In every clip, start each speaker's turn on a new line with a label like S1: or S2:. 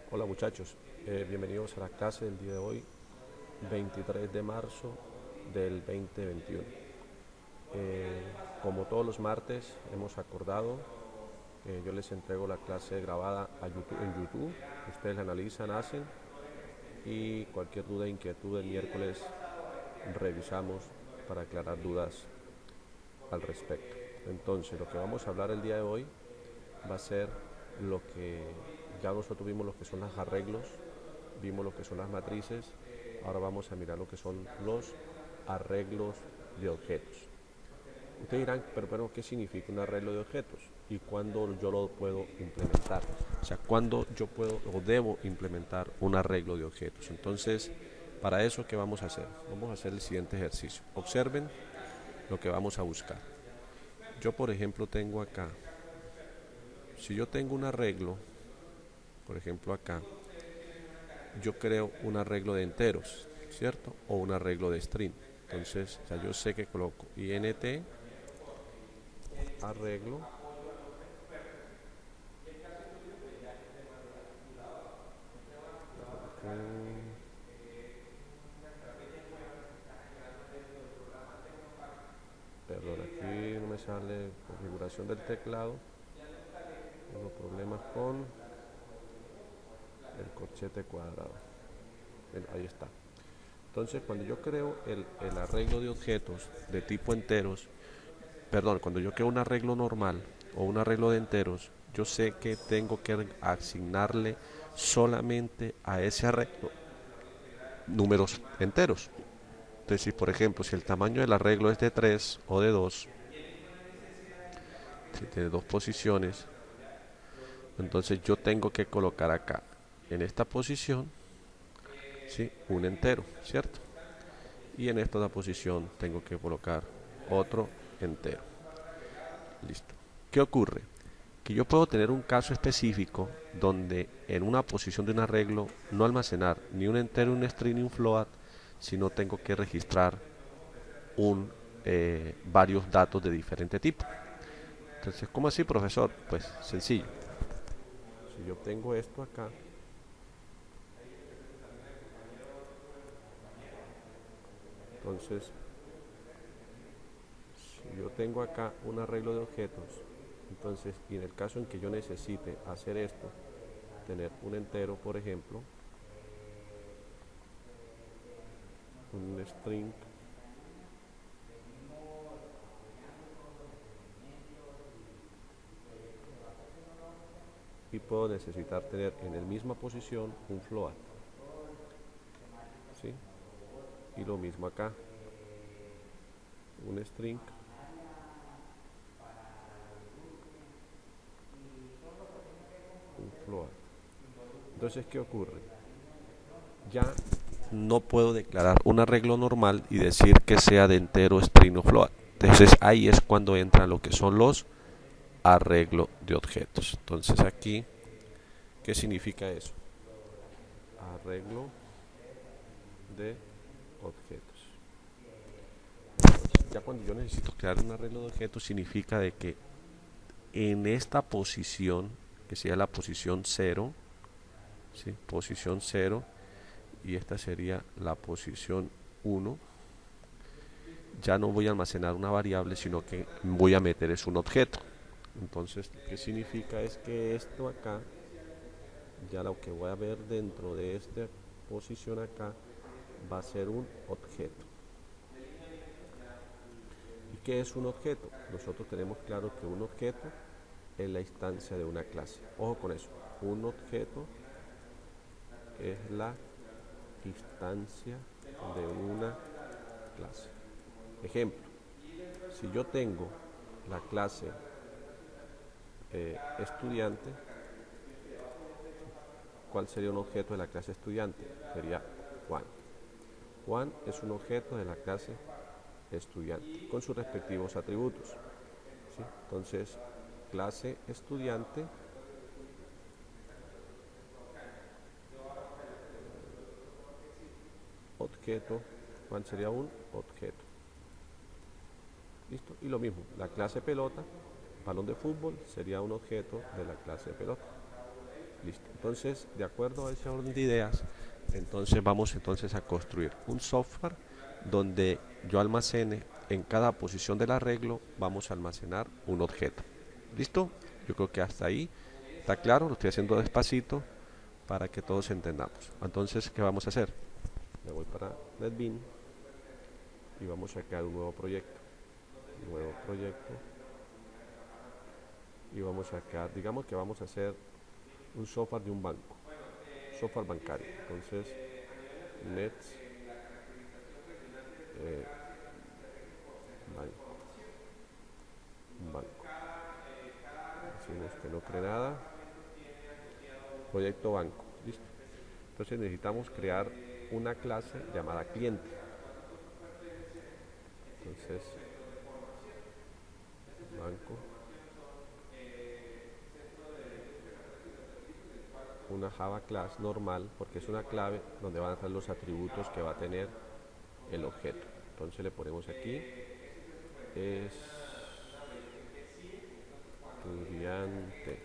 S1: Hola muchachos, bienvenidos a la clase del día de hoy, 23 de marzo del 2021. Eh, Como todos los martes hemos acordado, yo les entrego la clase grabada en YouTube, ustedes la analizan, hacen y cualquier duda e inquietud el miércoles revisamos para aclarar dudas al respecto. Entonces, lo que vamos a hablar el día de hoy va a ser lo que ya nosotros vimos, lo que son los arreglos, vimos lo que son las matrices, ahora vamos a mirar lo que son los arreglos de objetos. Ustedes dirán, pero ¿qué significa un arreglo de objetos? ¿Y cuándo yo lo puedo implementar? O sea, ¿cuándo yo puedo o debo implementar un arreglo de objetos? Entonces, para eso, ¿qué vamos a hacer? Vamos a hacer el siguiente ejercicio. Observen lo que vamos a buscar. Yo, por ejemplo, tengo acá, si yo tengo un arreglo, por ejemplo acá, yo creo un arreglo de enteros, ¿cierto? O un arreglo de string. Entonces, ya yo sé que coloco int arreglo, perdón, aquí no me sale configuración del teclado, tengo problemas con el corchete cuadrado. Ahí está. Entonces, cuando yo creo el arreglo de objetos de tipo enteros, perdón, cuando yo creo un arreglo normal o un arreglo de enteros, yo sé que tengo que asignarle solamente a ese arreglo números enteros. Entonces, si por ejemplo, si el tamaño del arreglo es de 3 o de 2, si tiene dos posiciones, entonces yo tengo que colocar acá, en esta posición, ¿sí?, un entero, ¿cierto? Y en esta otra posición tengo que colocar otro entero. Listo. ¿Qué ocurre? Que yo puedo tener un caso específico donde en una posición de un arreglo no almacenar ni un entero, un string ni un float, sino tengo que registrar varios datos de diferente tipo. Entonces, ¿cómo así, profesor? Pues sencillo. Si yo tengo esto acá, entonces, si yo tengo acá un arreglo de objetos, entonces, y en el caso en que yo necesite hacer esto, tener un entero, por ejemplo, un string, y puedo necesitar tener en la misma posición un float, ¿sí? Y lo mismo acá, un string, un float. Entonces, ¿qué ocurre? Ya no puedo declarar un arreglo normal y decir que sea de entero, string o float. Entonces ahí es cuando entran lo que son los arreglos de objetos. Entonces aquí, ¿qué significa eso? Arreglo de objetos. Ya cuando yo necesito crear un arreglo de objetos, significa de que en esta posición, que sería la posición 0, ¿sí?, posición 0, y esta sería la posición 1, ya no voy a almacenar una variable, sino que voy a meter es un objeto. Entonces, ¿qué significa? Es que esto acá, ya lo que voy a ver dentro de esta posición acá, va a ser un objeto. ¿Y qué es un objeto? Nosotros tenemos claro que un objeto es la instancia de una clase. Ojo con eso, un objeto es la instancia de una clase. Ejemplo, si yo tengo la clase estudiante, ¿cuál sería un objeto de la clase estudiante? Sería Juan. Juan es un objeto de la clase estudiante con sus respectivos atributos, ¿sí? Entonces, clase estudiante, objeto, Juan sería un objeto. ¿Listo? Y lo mismo, la clase pelota, balón de fútbol, sería un objeto de la clase pelota. Listo. Entonces, de acuerdo a ese orden de ideas, entonces vamos entonces a construir un software donde yo almacene en cada posición del arreglo, vamos a almacenar un objeto. ¿Listo? Yo creo que hasta ahí está claro, lo estoy haciendo despacito para que todos entendamos. Entonces, ¿qué vamos a hacer? Me voy para NetBeans y vamos a crear un nuevo proyecto. Y vamos a crear, digamos que vamos a hacer un software de un banco, software bancario. Entonces, Nets banco, un banco. Decimos que no cree nada. Proyecto banco, listo. Entonces necesitamos crear una clase llamada cliente. Entonces, banco, una Java class normal, porque es una clave donde van a estar los atributos que va a tener el objeto. Entonces le ponemos aquí estudiante.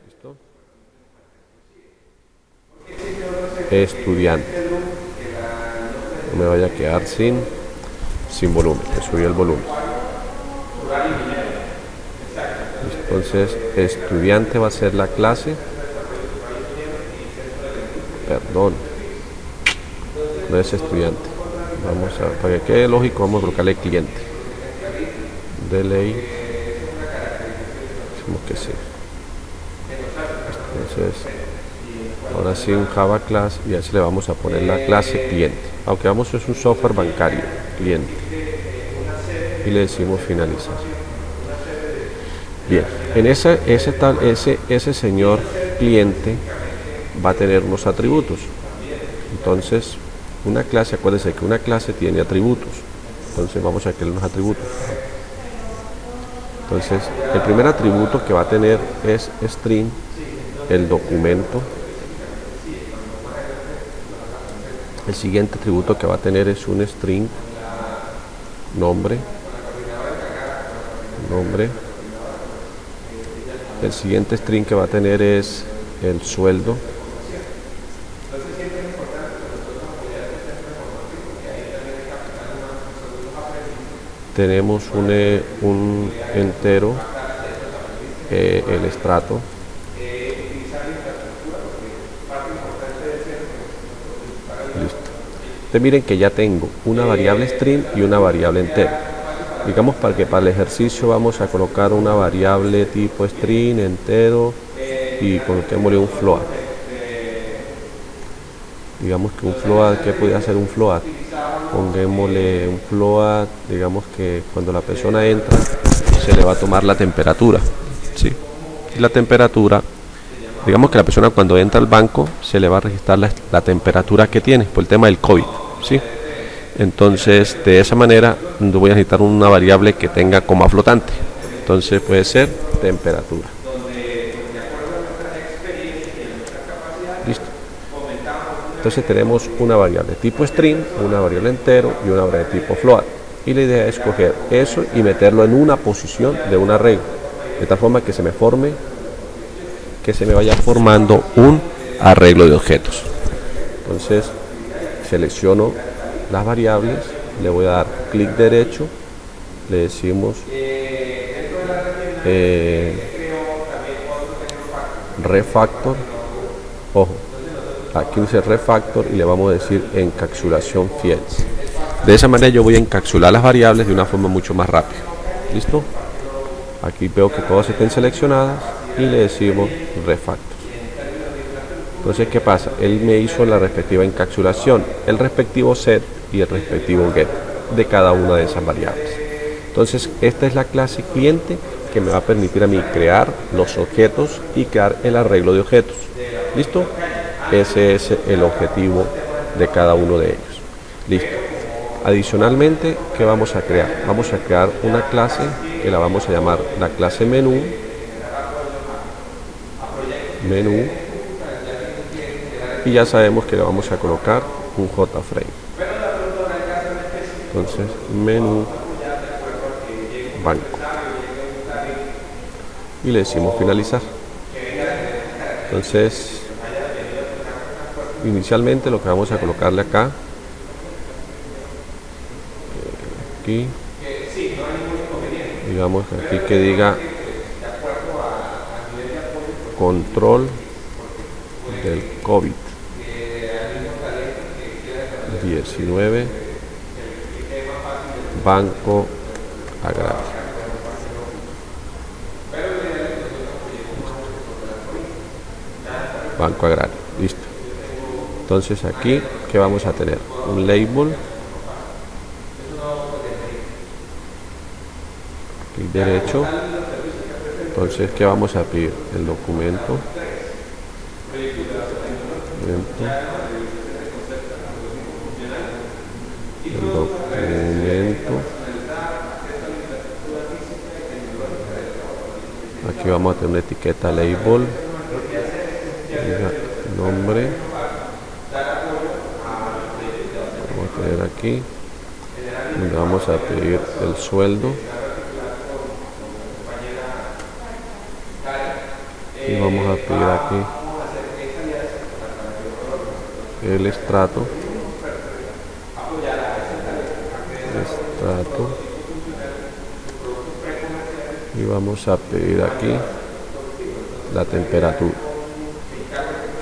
S1: ¿Listo? Estudiante. No me vaya a quedar sin volumen, le subí el volumen. Entonces, estudiante va a ser la clase. Perdón, no es estudiante. Vamos a, para que quede lógico, vamos a colocarle cliente. De ley, decimos que sí. Entonces, ahora sí un Java class y así le vamos a poner la clase cliente. Aunque vamos, es un software bancario, cliente. Y le decimos finalizar. Bien, en ese señor cliente va a tener unos atributos. Entonces, una clase, acuérdense que una clase tiene atributos. Entonces vamos a crear unos atributos. Entonces, el primer atributo que va a tener es string, el documento. El siguiente atributo que va a tener es un string, nombre. El siguiente string que va a tener es el sueldo. Tenemos un entero, el estrato. Listo. Entonces miren que ya tengo una variable string y una variable entero. Digamos para que para el ejercicio vamos a colocar una variable tipo string, entero y coloquémosle un float. Digamos que un float, ¿qué puede hacer un float? Pongámosle un float, digamos que cuando la persona entra se le va a tomar la temperatura, ¿sí? Y la temperatura, digamos que la persona cuando entra al banco se le va a registrar la temperatura que tiene por el tema del COVID, ¿sí? Entonces de esa manera voy a necesitar una variable que tenga coma flotante. Entonces puede ser temperatura. Listo. Entonces tenemos una variable tipo string, una variable entero y una variable tipo float. Y la idea es coger eso y meterlo en una posición de un arreglo, de tal forma que se me vaya formando un arreglo de objetos. Entonces selecciono las variables, le voy a dar clic derecho, le decimos refactor, ojo, aquí dice refactor y le vamos a decir encapsulación fields. De esa manera yo voy a encapsular las variables de una forma mucho más rápida. ¿Listo? Aquí veo que todas estén seleccionadas y le decimos refactor. Entonces, ¿qué pasa? Él me hizo la respectiva encapsulación, el respectivo set y el respectivo get de cada una de esas variables. Entonces, esta es la clase cliente que me va a permitir a mí crear los objetos y crear el arreglo de objetos. ¿Listo? Ese es el objetivo de cada uno de ellos. Listo. Adicionalmente, ¿qué vamos a crear? Vamos a crear una clase que la vamos a llamar la clase menú. Y ya sabemos que le vamos a colocar un JFrame. Entonces, menú banco. Y le decimos finalizar. Entonces, inicialmente lo que vamos a colocarle acá, aquí, digamos aquí que diga control del COVID-19 Banco Agrario. Banco Agrario, listo. Entonces aquí, ¿qué vamos a tener? Un label, clic derecho. Entonces, ¿qué vamos a pedir? El documento. El documento. Aquí vamos a tener una etiqueta label. Nombre. Vamos a tener aquí donde vamos a pedir el sueldo y vamos a pedir aquí el estrato y vamos a pedir aquí la temperatura,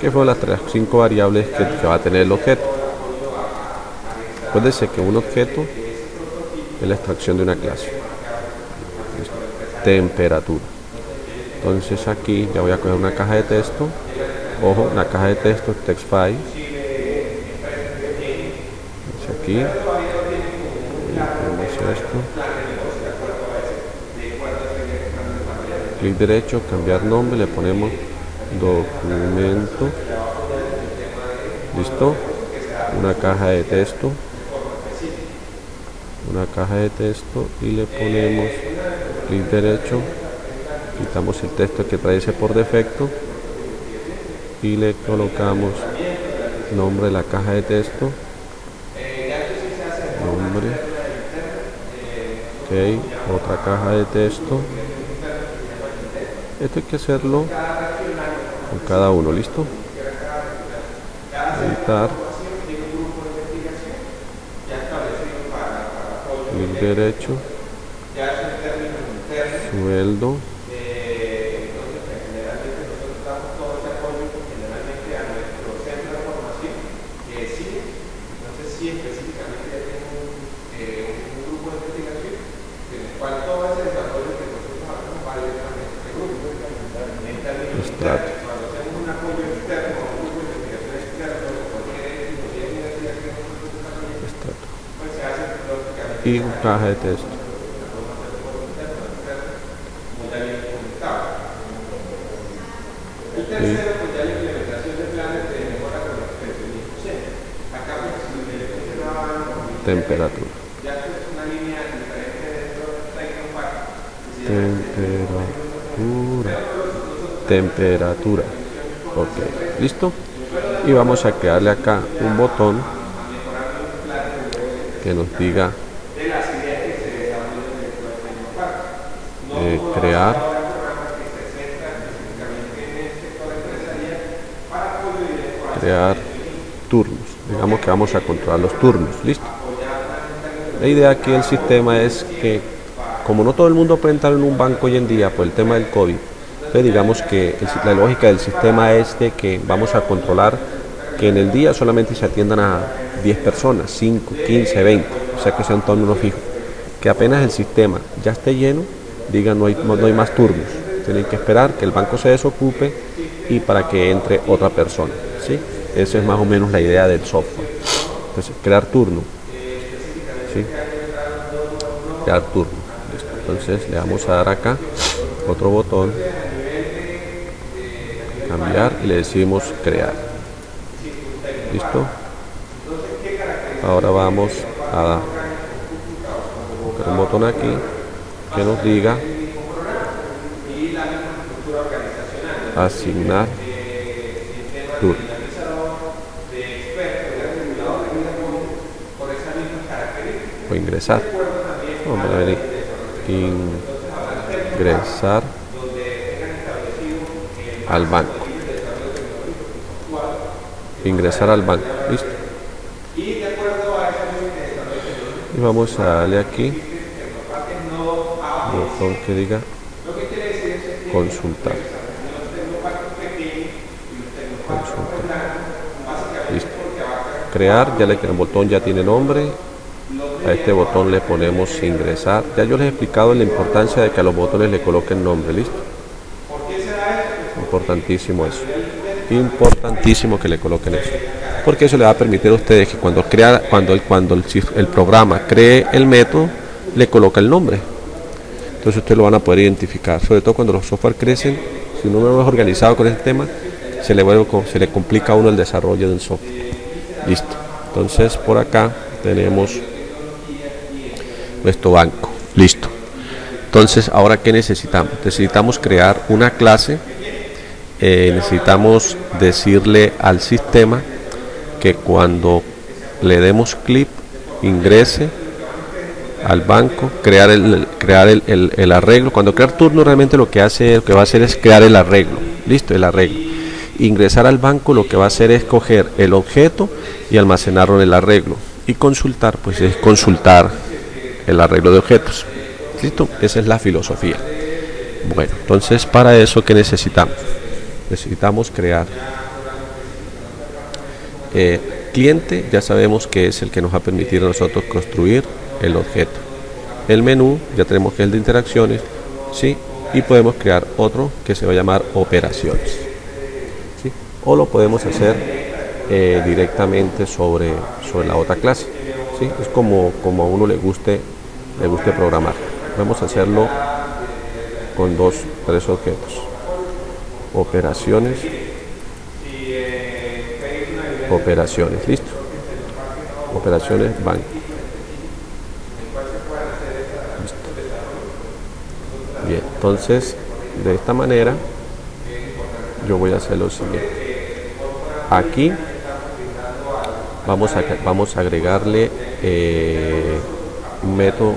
S1: que fueron las 5 variables que va a tener el objeto. Acuérdense que un objeto es la extracción de una clase. Temperatura. Entonces aquí ya voy a coger una caja de texto. Ojo, una caja de texto, text file. Aquí ponemos esto. Clic derecho, cambiar nombre, le ponemos documento. Listo. Una caja de texto. Una caja de texto y le ponemos clic derecho, quitamos el texto que trae ese por defecto y le colocamos nombre de la caja de texto, nombre, ok, otra caja de texto. Esto hay que hacerlo con cada uno, listo. Editar, clic derecho, sueldo, estrato. Y caja de texto. Y temperatura. Temperatura. Ok, listo. Y vamos a crearle acá un botón que nos diga crear turnos. Digamos que vamos a controlar los turnos, listo. La idea aquí del sistema es que como no todo el mundo puede entrar en un banco hoy en día por el tema del COVID, entonces digamos que la lógica del sistema es de que vamos a controlar que en el día solamente se atiendan a 10 personas, 5, 15, 20, o sea que sean todos unos fijos. Que apenas el sistema ya esté lleno, digan no hay más turnos, tienen que esperar que el banco se desocupe y para que entre otra persona, ¿sí? Esa es más o menos la idea del software. Entonces, crear turno, ¿sí? Crear turno. Listo. Entonces le vamos a dar acá otro botón, cambiar, y le decimos crear. Listo. Ahora vamos a dar un botón aquí que nos diga asignar turno o ingresar. Vamos a ver, ingresar al banco. ingresar al banco. Listo. Y vamos a darle aquí botón que diga consultar. Listo. Crear, ya le queda un botón, ya tiene nombre. A este botón le ponemos ingresar. Ya yo les he explicado la importancia de que a los botones le coloquen nombre. Listo. Importantísimo eso. Importantísimo que le coloquen eso. Porque eso le va a permitir a ustedes que cuando el programa cree el método, le coloca el nombre. Entonces ustedes lo van a poder identificar. Sobre todo cuando los software crecen, si uno no es organizado con este tema, se le complica a uno el desarrollo del software. Listo. Entonces por acá tenemos nuestro banco. Listo. Entonces ahora ¿qué necesitamos? Necesitamos crear una clase. Necesitamos decirle al sistema que cuando le demos clic ingrese al banco, crear el arreglo. Cuando crear turno realmente lo que va a hacer es crear el arreglo. Listo, el arreglo. Ingresar al banco lo que va a hacer es coger el objeto y almacenarlo en el arreglo. Y consultar, pues es consultar el arreglo de objetos. Listo, esa es la filosofía. Bueno, entonces para eso ¿qué necesitamos? Necesitamos crear cliente, ya sabemos que es el que nos va a permitir a nosotros construir el objeto. El menú, ya tenemos que es el de interacciones, ¿sí? Y podemos crear otro que se va a llamar operaciones, ¿sí? O lo podemos hacer directamente sobre la otra clase, ¿sí? Es como a uno le guste programar. Vamos a hacerlo con 3 objetos. Operaciones, listo. Operaciones banco. Listo. Bien, entonces de esta manera yo voy a hacer lo siguiente. Aquí vamos a agregarle un método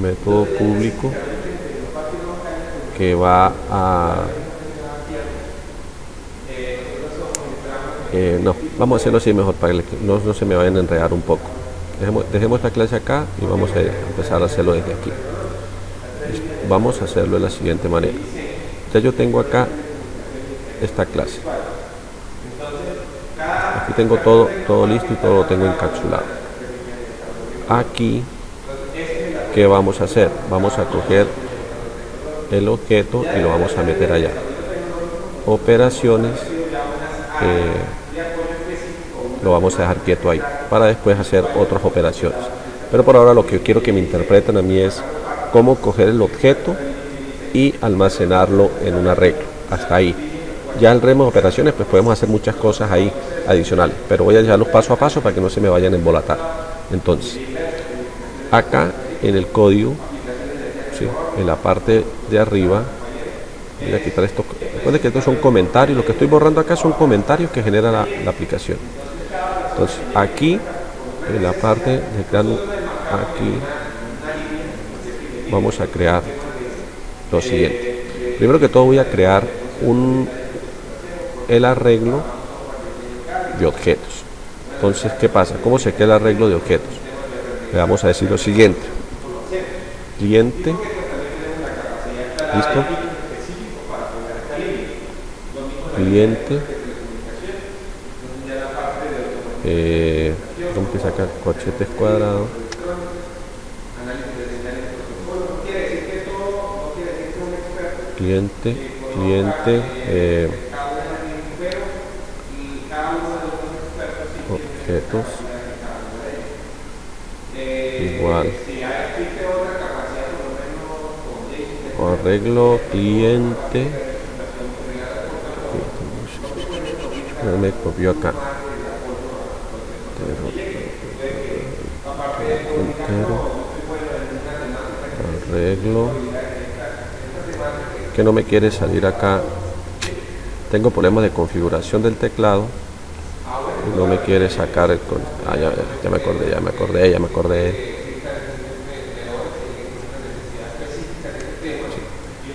S1: método público que va a no, vamos a hacerlo así mejor para que no se me vayan a enredar un poco. Dejemos esta clase acá y vamos a empezar a hacerlo desde aquí. Listo. Vamos a hacerlo de la siguiente manera. Ya yo tengo acá esta clase. Aquí tengo todo listo y todo lo tengo encapsulado. Aquí, ¿qué vamos a hacer? Vamos a coger el objeto y lo vamos a meter allá. Operaciones, lo vamos a dejar quieto ahí para después hacer otras operaciones. Pero por ahora lo que quiero que me interpreten a mí es cómo coger el objeto y almacenarlo en un arreglo. Hasta ahí. Ya el resto de operaciones pues podemos hacer muchas cosas ahí adicionales, pero voy a llevarlos paso a paso para que no se me vayan a embolatar. Entonces, acá en el código, ¿sí? En la parte de arriba, voy a quitar esto. Recuerden que estos son comentarios. Lo que estoy borrando acá son comentarios que genera la aplicación. Entonces, aquí en la parte de crear, aquí vamos a crear lo siguiente. Primero que todo voy a crear el arreglo de objetos. Entonces, ¿qué pasa? ¿Cómo se crea el arreglo de objetos? Le vamos a decir lo siguiente. Cliente, listo, cliente, ¿cómo que saca? Corchetes cuadrados, cliente, objetos, igual, arreglo cliente, me copió acá, arreglo, que no me quiere salir acá. Tengo problemas de configuración del teclado y no me quiere sacar el ya me acordé.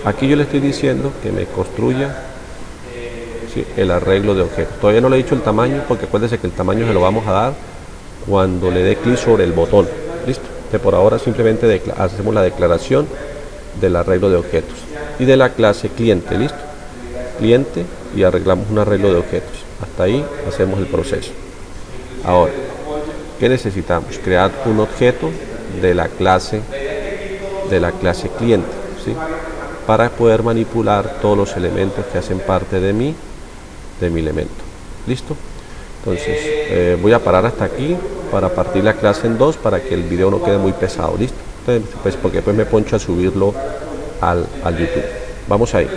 S1: Aquí yo le estoy diciendo que me construya ¿sí? El arreglo de objetos. Todavía no le he dicho el tamaño porque acuérdense que el tamaño se lo vamos a dar cuando le dé clic sobre el botón. Listo. Que por ahora simplemente hacemos la declaración del arreglo de objetos y de la clase cliente. Listo. Cliente, y arreglamos un arreglo de objetos. Hasta ahí hacemos el proceso. Ahora, ¿qué necesitamos? Crear un objeto de la clase cliente, ¿sí? Para poder manipular todos los elementos que hacen parte de mi elemento. ¿Listo? Entonces voy a parar hasta aquí para partir la clase en dos para que el video no quede muy pesado. ¿Listo? Entonces, pues porque después me poncho a subirlo al YouTube. Vamos ahí.